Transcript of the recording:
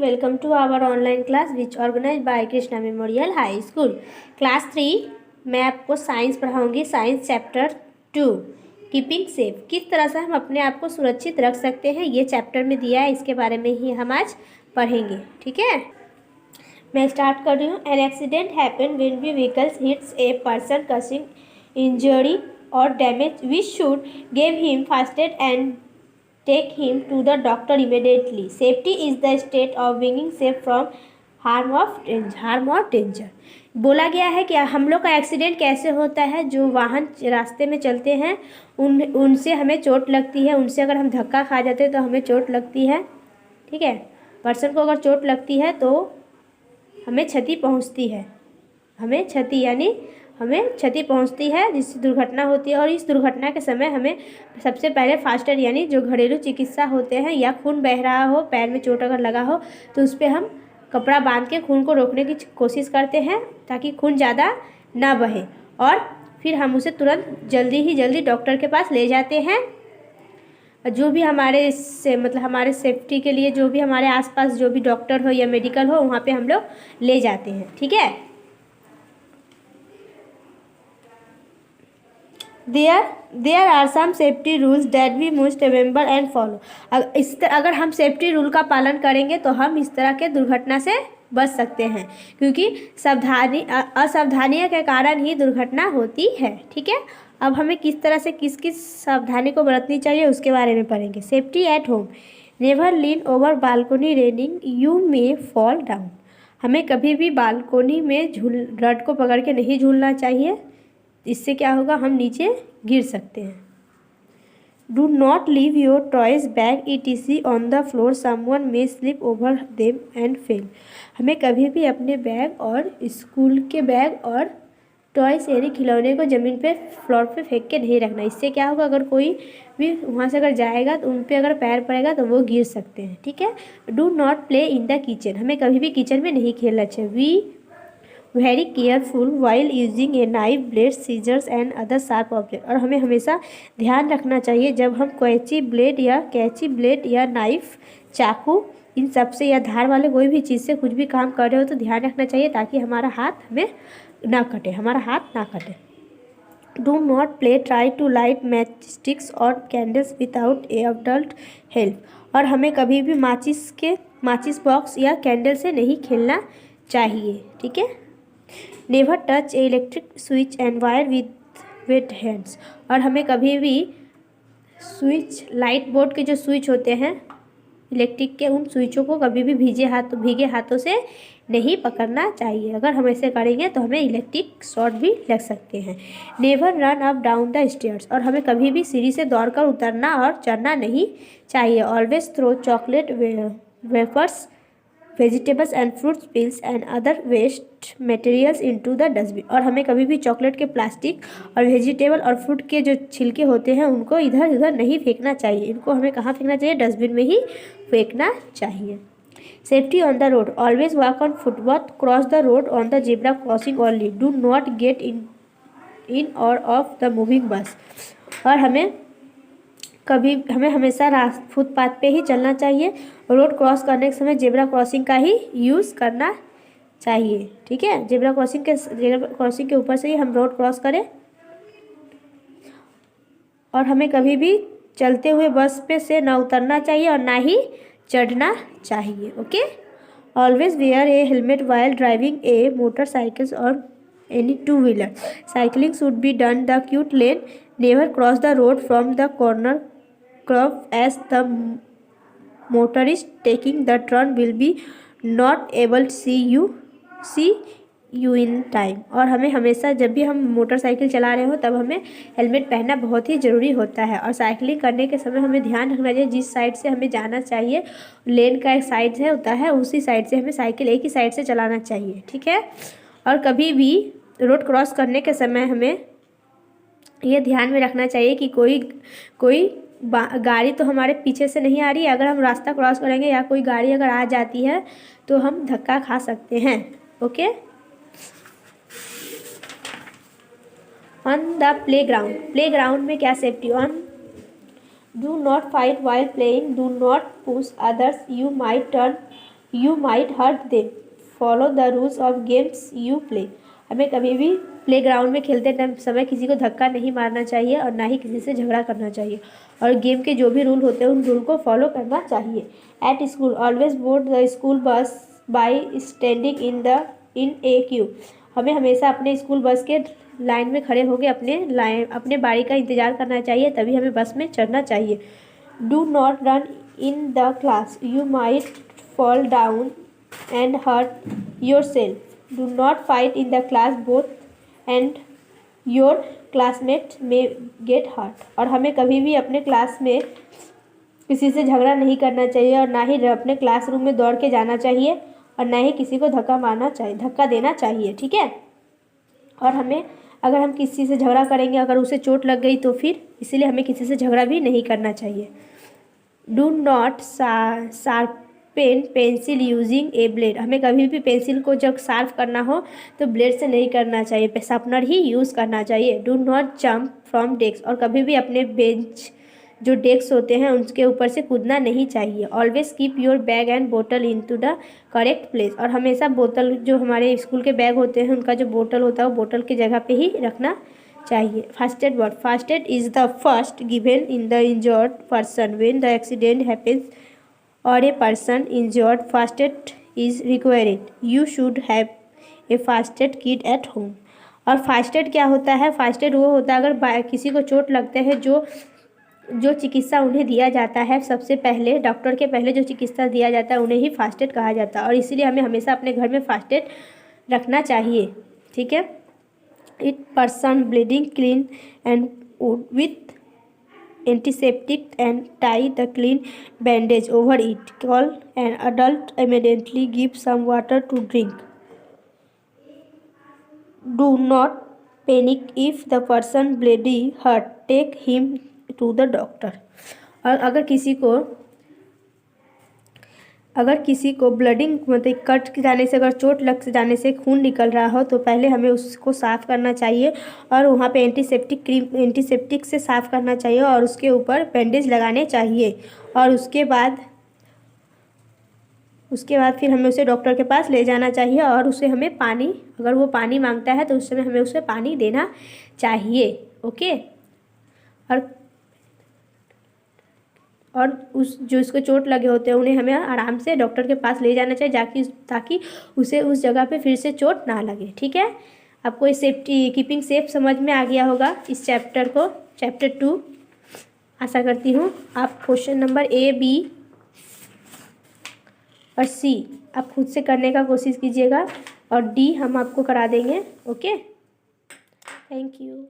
Welcome to our online class which organized by Krishna Memorial High School. Class 3 मैं आपको science पढ़ाऊंगी। Science chapter 2 keeping safe, किस तरह से हम अपने आप को सुरक्षित रख सकते हैं, ये चैप्टर में दिया है। इसके बारे में ही हम आज पढ़ेंगे। ठीक है, मैं स्टार्ट कर रही हूँ। An accident happen when we vehicles hits a person causing injury और damage, we should give him first aid and take him to the doctor immediately. Safety is the state of being safe from harm or danger. बोला गया है कि हम लोग का accident कैसे होता है। जो वाहन रास्ते में चलते हैं उनसे हमें चोट लगती है। उनसे अगर हम धक्का खा जाते हैं तो हमें चोट लगती है। ठीक है, पर्सन को अगर चोट लगती है तो हमें क्षति पहुंचती है। हमें क्षति पहुंचती है जिससे दुर्घटना होती है। और इस दुर्घटना के समय हमें सबसे पहले फास्ट एड यानी जो घरेलू चिकित्सा होते हैं, या खून बह रहा हो, पैर में चोट अगर लगा हो तो उस पर हम कपड़ा बांध के खून को रोकने की कोशिश करते हैं ताकि खून ज़्यादा ना बहे। और फिर हम उसे तुरंत जल्दी डॉक्टर के पास ले जाते हैं। जो भी हमारे हमारे सेफ्टी के लिए जो भी हमारे आसपास जो भी डॉक्टर हो या मेडिकल हो वहाँ पे हम लोग ले जाते हैं। ठीक है, There are some safety rules that we must remember and follow. अगर हम सेफ्टी रूल का पालन करेंगे तो हम इस तरह के दुर्घटना से बच सकते हैं, क्योंकि असावधानियों के कारण ही दुर्घटना होती है। ठीक है, अब हमें किस तरह से किस सावधानी को बरतनी चाहिए उसके बारे में पढ़ेंगे। Safety at home, never lean over balcony raining, you may fall down. हमें कभी भी बालकोनी में रड को पकड़ के नहीं झूलना चाहिए, इससे क्या होगा, हम नीचे गिर सकते हैं। Do not leave your toys bag etc on the floor, someone may slip over them and fail. हमें कभी भी अपने बैग और स्कूल के बैग और टॉयज यानी खिलौने को ज़मीन पे फ्लोर पे फेंक के नहीं रखना। इससे क्या होगा, अगर कोई भी वहाँ से अगर जाएगा तो उन पे अगर पैर पड़ेगा तो वो गिर सकते हैं। ठीक है, do not play in the kitchen, हमें कभी भी किचन में नहीं खेलना चाहिए। We very careful while using a knife, blade, scissors and other sharp object. और हमें हमेशा ध्यान रखना चाहिए जब हम कैंची ब्लेड या नाइफ, चाकू, इन सब से या धार वाले कोई भी चीज़ से कुछ भी काम कर रहे हो तो ध्यान रखना चाहिए ताकि हमारा हाथ ना कटे। Do not play try to light match sticks और candles without a adult help. और हमें कभी भी माचिस बॉक्स या कैंडल से नहीं खेलना चाहिए। ठीक है, never touch A electric switch and wire with weight hands. और हमें कभी भी लाइट बोर्ड के जो स्विच होते हैं इलेक्ट्रिक के, उन स्विचों को कभी भी भीगे हाथों से नहीं पकड़ना चाहिए। अगर हम ऐसे करेंगे तो हमें इलेक्ट्रिक शॉर्ट भी लग सकते हैं। Never run up down the stairs, और हमें कभी भी सीढ़ी से दौड़कर उतरना और चढ़ना नहीं चाहिए। Always throw chocolate, wafers, vegetables and fruits peels and other waste materials into the dustbin. और हमें कभी भी चॉकलेट के प्लास्टिक और वेजिटेबल और फ्रूट के जो छिलके होते हैं उनको इधर उधर नहीं फेंकना चाहिए। इनको हमें कहाँ फेंकना चाहिए, डस्टबिन में ही फेंकना चाहिए। Safety on the road, always walk on footpath, cross the road on the zebra crossing only, do not get in और ऑफ द मूविंग बस। और हमें हमेशा फुटपाथ पे ही चलना चाहिए। रोड क्रॉस करने के समय जेब्रा क्रॉसिंग का ही यूज़ करना चाहिए। ठीक है, जेब्रा क्रॉसिंग के ऊपर से ही हम रोड क्रॉस करें। और हमें कभी भी चलते हुए बस पे से ना उतरना चाहिए और ना ही चढ़ना चाहिए। ओके, ऑलवेज वेयर ए हेलमेट वाइल ड्राइविंग ए मोटरसाइकिल्स और any two wheeler. Cycling should be done the cute lane, never cross the road from the corner curve as the motorist taking the turn will be not able to see you in time। और हमें हमेशा जब भी हम motorcycle चला रहे हो तब हमें हेलमेट पहनना बहुत ही ज़रूरी होता है। और साइकिलिंग करने के समय हमें ध्यान रखना चाहिए जिस साइड से हमें जाना चाहिए, लेन का एक साइड है होता है, उसी साइड से हमें साइकिल एक ही साइड से चलाना चाहिए। ठीक है, और कभी भी रोड क्रॉस करने के समय हमें यह ध्यान में रखना चाहिए कि कोई गाड़ी तो हमारे पीछे से नहीं आ रही है। अगर हम रास्ता क्रॉस करेंगे या कोई गाड़ी अगर आ जाती है तो हम धक्का खा सकते हैं। ओके, ऑन द प्लेग्राउंड में क्या safety on, do not fight while playing, do not push others, you might turn you might hurt them, follow the rules of games you play. हमें कभी भी प्लेग्राउंड में खेलते टाइम समय किसी को धक्का नहीं मारना चाहिए और ना ही किसी से झगड़ा करना चाहिए, और गेम के जो भी रूल होते हैं उन रूल को फॉलो करना चाहिए। At school always board the school bus bye standing in A Q. हमें हमेशा अपने स्कूल बस के लाइन में खड़े होकर अपने बारी का इंतज़ार करना चाहिए, तभी हमें बस में चढ़ना चाहिए। Do not run in the class, you might fall down and hurt yourself. Do not fight in the class both and your classmate में गेट हर्ट। और हमें कभी भी अपने क्लास में किसी से झगड़ा नहीं करना चाहिए, और ना ही अपने क्लासरूम में दौड़ के जाना चाहिए, और ना ही किसी को धक्का देना चाहिए, ठीक है। और हमें अगर हम किसी से झगड़ा करेंगे, अगर उसे चोट लग गई तो फिर इसीलिए हमें किसी से झगड़ा भी नहीं करना चाहिए। Do not sharpen pencil using A blade. हमें कभी भी पेंसिल को जब शार्प करना हो तो ब्लेड से नहीं करना चाहिए, शार्पनर ही यूज़ करना चाहिए। Do not jump from desk. और कभी भी अपने बेंच जो डेस्क होते हैं उसके ऊपर से कूदना नहीं चाहिए। Always keep your bag and बोतल इन टू द करेक्ट प्लेस। और हमेशा बोतल, जो हमारे स्कूल के बैग होते हैं उनका जो बोतल होता है वो बोतल की जगह पे ही रखना चाहिए। First aid word, first aid is the first given in the injured person when the accident happens और a person injured, first aid is required. You should have a first aid kit at home. और first aid क्या होता है? First aid वो होता है अगर किसी को चोट लगता है, जो चिकित्सा उन्हें दिया जाता है सबसे पहले, डॉक्टर के पहले जो चिकित्सा दिया जाता है उन्हें ही फर्स्ट एड कहा जाता है। और इसीलिए हमें हमेशा अपने घर में फर्स्ट एड रखना चाहिए, ठीक है। It person bleeding clean and with antiseptic and tie the clean bandage over it. Call an adult immediately give some water to drink. Do not panic if the person ब्लीडी hurt, take him to the doctor. और अगर किसी को blooding मतलब cut जाने से, अगर चोट लग जाने से खून निकल रहा हो तो पहले हमें उसको साफ़ करना चाहिए, और वहाँ पे एंटीसेप्टिक से साफ़ करना चाहिए, और उसके ऊपर बैंडेज लगाने चाहिए। और उसके बाद फिर हमें उसे डॉक्टर के पास ले जाना चाहिए, और उसे हमें पानी, अगर वो पानी मांगता है तो उस समय हमें उसे पानी देना चाहिए, ओके। और जो इसको चोट लगे होते हैं उन्हें हमें आराम से डॉक्टर के पास ले जाना चाहिए, ताकि उसे उस जगह पे फिर से चोट ना लगे, ठीक है। आपको ये सेफ्टी कीपिंग सेफ समझ में आ गया होगा इस चैप्टर 2। आशा करती हूँ आप क्वेश्चन नंबर A, B और C आप खुद से करने का कोशिश कीजिएगा, और D हम आपको करा देंगे, ओके। Thank you.